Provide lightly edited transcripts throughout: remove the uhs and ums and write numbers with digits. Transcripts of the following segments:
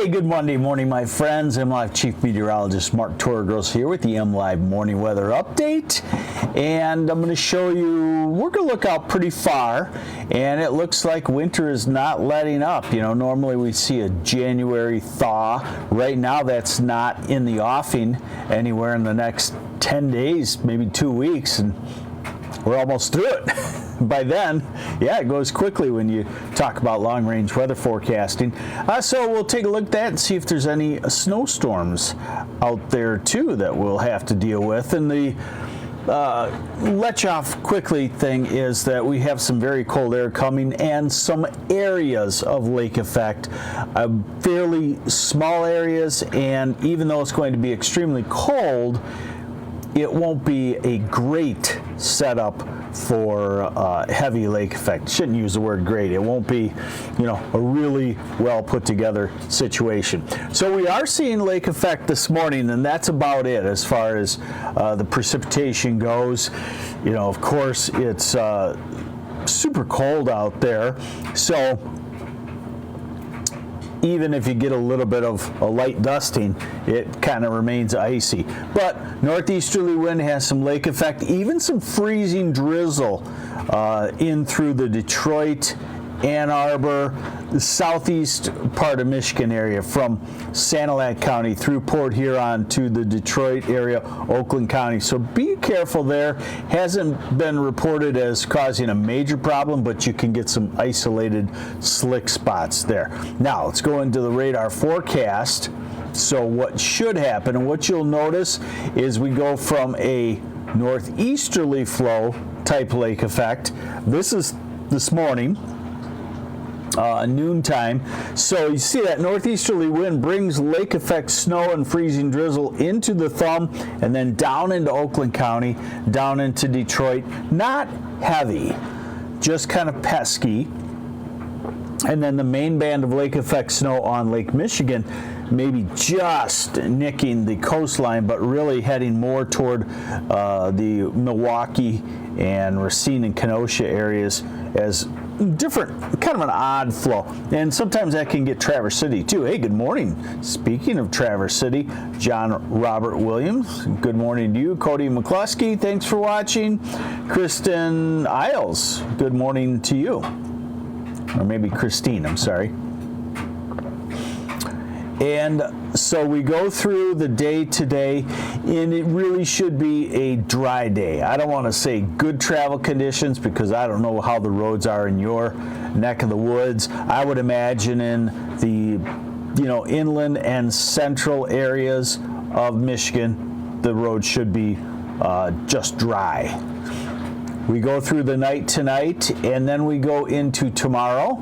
Hey, good Monday morning, my friends. MLive Chief Meteorologist Mark Torregros here with the MLive Morning Weather Update. And I'm going to show you, we're going to look out pretty far, and it looks like winter is not letting up. You know, normally we see a January thaw. Right now, that's not in the offing anywhere in the next 10 days, maybe 2 weeks, and we're almost through it. By then, yeah, it goes quickly when you talk about long-range weather forecasting. So we'll take a look at that and see if there's any snowstorms out there, too, that we'll have to deal with. And the letch-off quickly thing is that we have some very cold air coming and some areas of lake effect, fairly small areas, and even though it's going to be extremely cold, it won't be a great setup for heavy lake effect. Shouldn't use the word great. It won't be, you know, a really well put together situation. So we are seeing lake effect this morning, and that's about it as far as the precipitation goes. You know, of course, it's super cold out there, so even if you get a little bit of a light dusting, it kind of remains icy. But northeasterly wind has some lake effect, even some freezing drizzle in through the Detroit, Ann Arbor, the southeast part of Michigan area from Sanilac County through Port Huron to the Detroit area, Oakland County. So be careful there. Hasn't been reported as causing a major problem, but you can get some isolated slick spots there. Now let's go into the radar forecast. So what should happen, and what you'll notice is we go from a northeasterly flow type lake effect. This is this morning. Noontime. So you see that northeasterly wind brings lake effect snow and freezing drizzle into the thumb and then down into Oakland County, down into Detroit. Not heavy, just kind of pesky. And then the main band of lake effect snow on Lake Michigan, maybe just nicking the coastline, but really heading more toward the Milwaukee and Racine and Kenosha areas as different, kind of an odd flow. And sometimes that can get Traverse City too. Hey, good morning. Speaking of Traverse City, John Robert Williams, good morning to you. Cody McCluskey, thanks for watching. Kristen Isles, good morning to you. Or maybe Christine, I'm sorry. And so we go through the day today, and it really should be a dry day. I don't want to say good travel conditions because I don't know how the roads are in your neck of the woods. I would imagine in the, you know, inland and central areas of Michigan, the road should be just dry. We go through the night tonight, and then we go into tomorrow.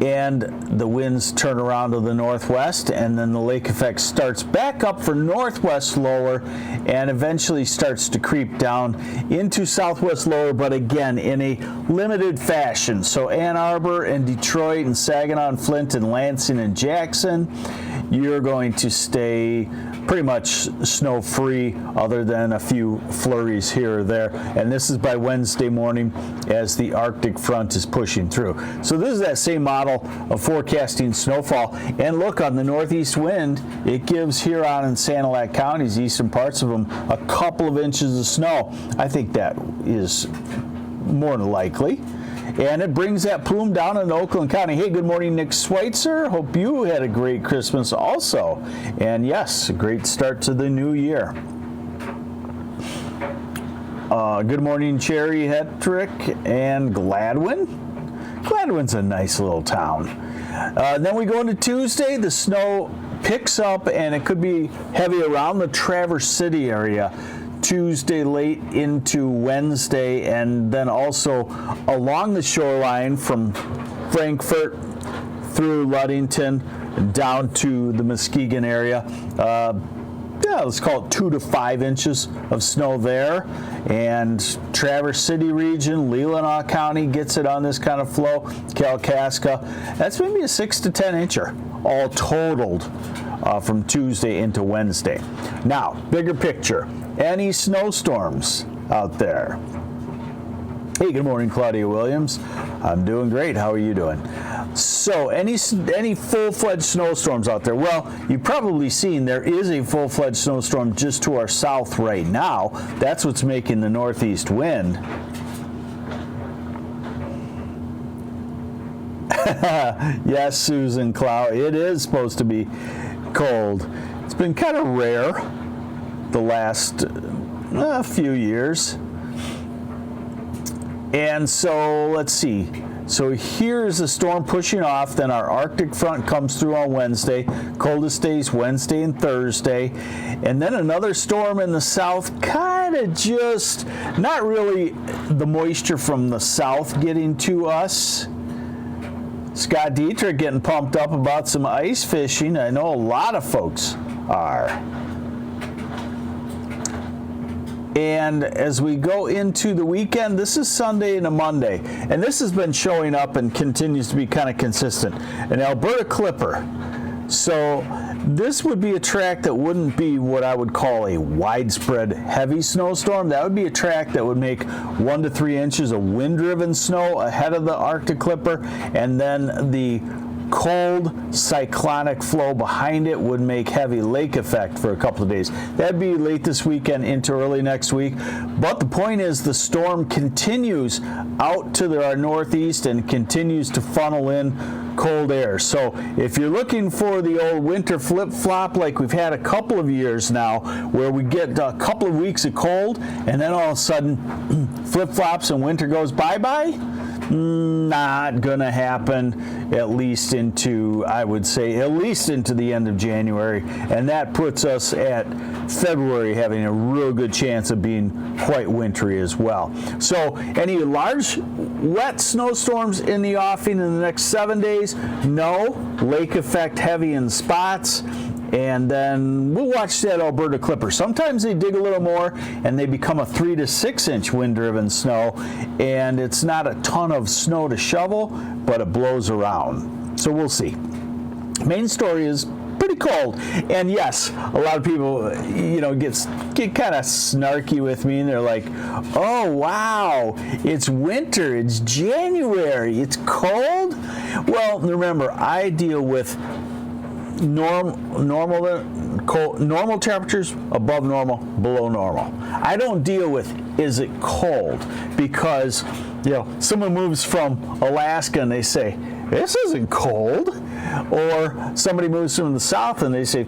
And the winds turn around to the northwest, and then the lake effect starts back up for northwest lower and eventually starts to creep down into southwest lower, but again in a limited fashion. So Ann Arbor and Detroit and Saginaw and Flint and Lansing and Jackson, you're going to stay pretty much snow free other than a few flurries here or there. And this is by Wednesday morning as the Arctic front is pushing through. So this is that same model of forecasting snowfall. And look, on the northeast wind, it gives Huron and Sanilac counties, eastern parts of them, a couple of inches of snow. I think that is more than likely. And it brings that plume down in Oakland County. Hey, good morning, Nick Schweitzer. Hope you had a great Christmas also. And yes, a great start to the new year. Good morning, Cherry Hetrick and Gladwin. Gladwin's a nice little town. Then we go into Tuesday. The snow picks up, and it could be heavy around the Traverse City area. Tuesday late into Wednesday, and then also along the shoreline from Frankfort through Ludington down to the Muskegon area. Yeah, let's call it 2 to 5 inches of snow there. And Traverse City region, Leelanau County gets it on this kind of flow. Kalkaska, that's maybe a 6 to 10 incher, all totaled from Tuesday into Wednesday. Now, bigger picture. Any snowstorms out there? Hey, good morning, Claudia Williams. I'm doing great. How are you doing? So any full-fledged snowstorms out there? Well, you've probably seen there is a full-fledged snowstorm just to our south right now. That's what's making the northeast wind. Yes, Susan Clow, it is supposed to be cold. It's been kind of rare the last few years. And so let's see. So here's the storm pushing off. Then our Arctic front comes through on Wednesday. Coldest days Wednesday and Thursday. And then another storm in the south, kind of just not really the moisture from the south getting to us. Scott Dietrich getting pumped up about some ice fishing. I know a lot of folks are. And as we go into the weekend, this is Sunday and a Monday. And this has been showing up and continues to be kind of consistent. An Alberta Clipper. So this would be a track that wouldn't be what I would call a widespread heavy snowstorm. That would be a track that would make 1 to 3 inches of wind-driven snow ahead of the Arctic Clipper. And then the cold cyclonic flow behind it would make heavy lake effect for a couple of days. That'd be late this weekend into early next week. But the point is the storm continues out to our northeast and continues to funnel in cold air. So if you're looking for the old winter flip-flop like we've had a couple of years now, where we get a couple of weeks of cold and then all of a sudden flip-flops and winter goes bye-bye, not gonna happen, at least into, I would say, at least into the end of January. And that puts us at February having a real good chance of being quite wintry as well. So any large wet snowstorms in the offing in the next 7 days? No. Lake effect heavy in spots. And then we'll watch that Alberta Clipper. Sometimes they dig a little more and they become a 3 to 6 inch wind-driven snow, and it's not a ton of snow to shovel, but it blows around. So we'll see. Main story is pretty cold. And yes, a lot of people, get kind of snarky with me, and they're like, "Oh wow, it's winter, it's January, it's cold." Well, remember, I deal with normal temperatures, above normal, below normal. I don't deal with is it cold, because someone moves from Alaska and they say this isn't cold, or somebody moves from the south and they say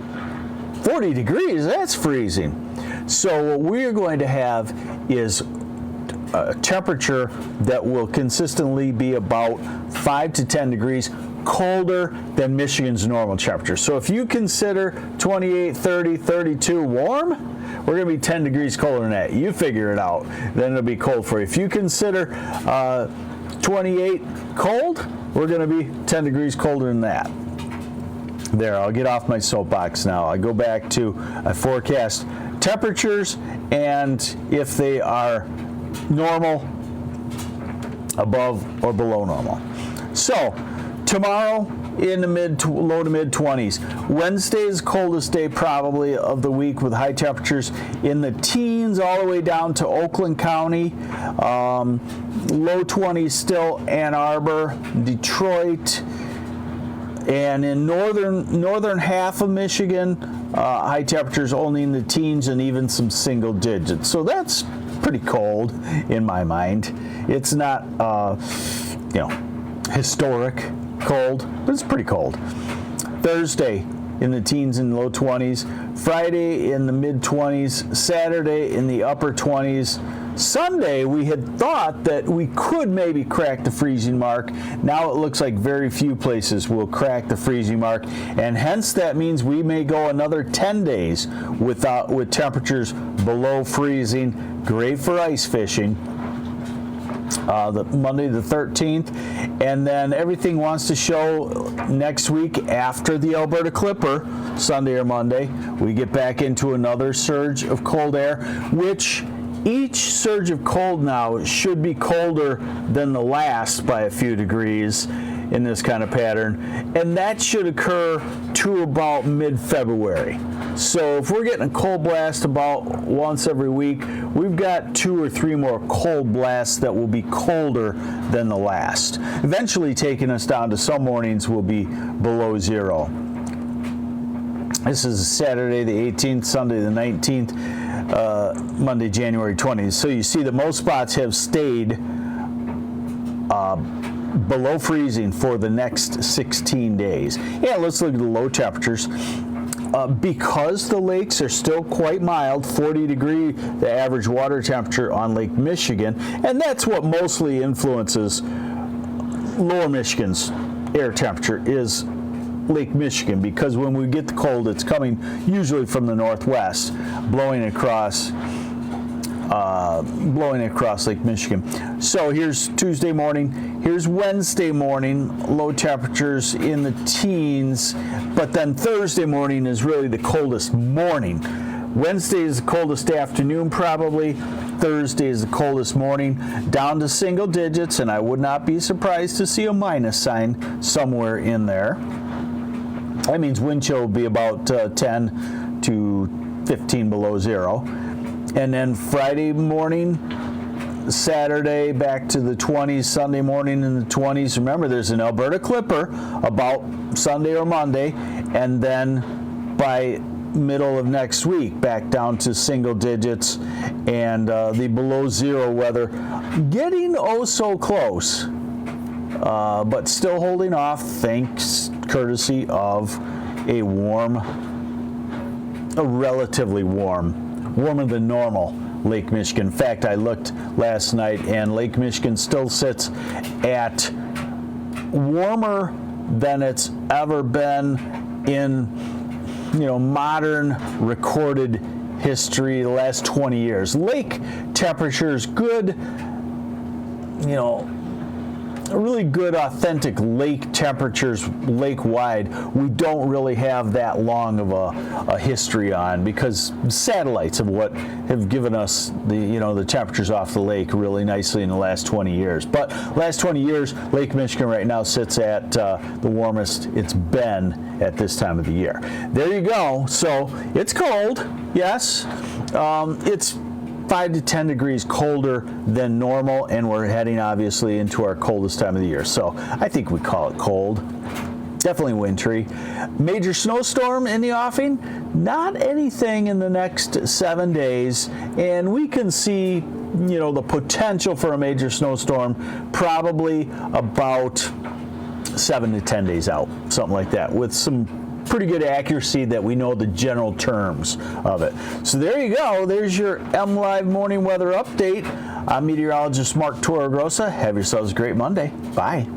40 degrees, that's freezing. So what we're going to have is a temperature that will consistently be about 5 to 10 degrees colder than Michigan's normal temperature. So if you consider 28, 30, 32 warm, we're going to be 10 degrees colder than that. You figure it out. Then it'll be cold for you. If you consider 28 cold, we're going to be 10 degrees colder than that. There, I'll get off my soapbox now. I go back to I forecast temperatures, and if they are normal, above or below normal. So tomorrow in the low to mid 20s. Wednesday is coldest day probably of the week, with high temperatures in the teens all the way down to Oakland County. Low 20s still Ann Arbor, Detroit, and in northern half of Michigan, high temperatures only in the teens and even some single digits. So that's pretty cold in my mind. It's not historic cold, but it's pretty cold. Thursday in the teens and low 20s, Friday in the mid 20s, Saturday in the upper 20s. Sunday we had thought that we could maybe crack the freezing mark. Now it looks like very few places will crack the freezing mark, and hence that means we may go another 10 days with temperatures below freezing. Great for ice fishing. Monday the 13th, and then everything wants to show next week after the Alberta Clipper, Sunday or Monday, we get back into another surge of cold air, which each surge of cold now should be colder than the last by a few degrees. in this kind of pattern, and that should occur to about mid-February. So if we're getting a cold blast about once every week, we've got 2 or 3 more cold blasts that will be colder than the last, eventually taking us down to some mornings will be below 0. This is Saturday the 18th, Sunday the 19th, Monday January 20th. So you see that most spots have stayed below freezing for the next 16 days. Yeah, let's look at the low temperatures. Because the lakes are still quite mild, 40 degree, the average water temperature on Lake Michigan, and that's what mostly influences lower Michigan's air temperature is Lake Michigan, because when we get the cold, it's coming usually from the northwest, blowing across Lake Michigan. So here's Tuesday morning, here's Wednesday morning, low temperatures in the teens, but then Thursday morning is really the coldest morning. Wednesday is the coldest afternoon probably, Thursday is the coldest morning, down to single digits, and I would not be surprised to see a minus sign somewhere in there. That means wind chill will be about 10 to 15 below 0. And then Friday morning, Saturday back to the 20s, Sunday morning in the 20s. Remember, there's an Alberta Clipper about Sunday or Monday, and then by middle of next week, back down to single digits, and the below 0 weather getting oh so close, but still holding off, thanks courtesy of a relatively warmer than normal Lake Michigan. In fact, I looked last night and Lake Michigan still sits at warmer than it's ever been in, modern recorded history the last 20 years. Lake temperatures good, really good authentic lake temperatures lake-wide we don't really have that long of a history on, because satellites have given us the temperatures off the lake really nicely in the last 20 years. But last 20 years, Lake Michigan right now sits at the warmest it's been at this time of the year. There you go. So it's cold, yes. It's 5 to 10 degrees colder than normal, and we're heading obviously into our coldest time of the year. So I think we call it cold. Definitely wintry. Major snowstorm in the offing? Not anything in the next 7 days, and we can see, the potential for a major snowstorm probably about 7 to 10 days out, something like that, with some pretty good accuracy that we know the general terms of it. So there you go. There's your MLive morning weather update. I'm meteorologist Mark Torregrossa. Have yourselves a great Monday. Bye.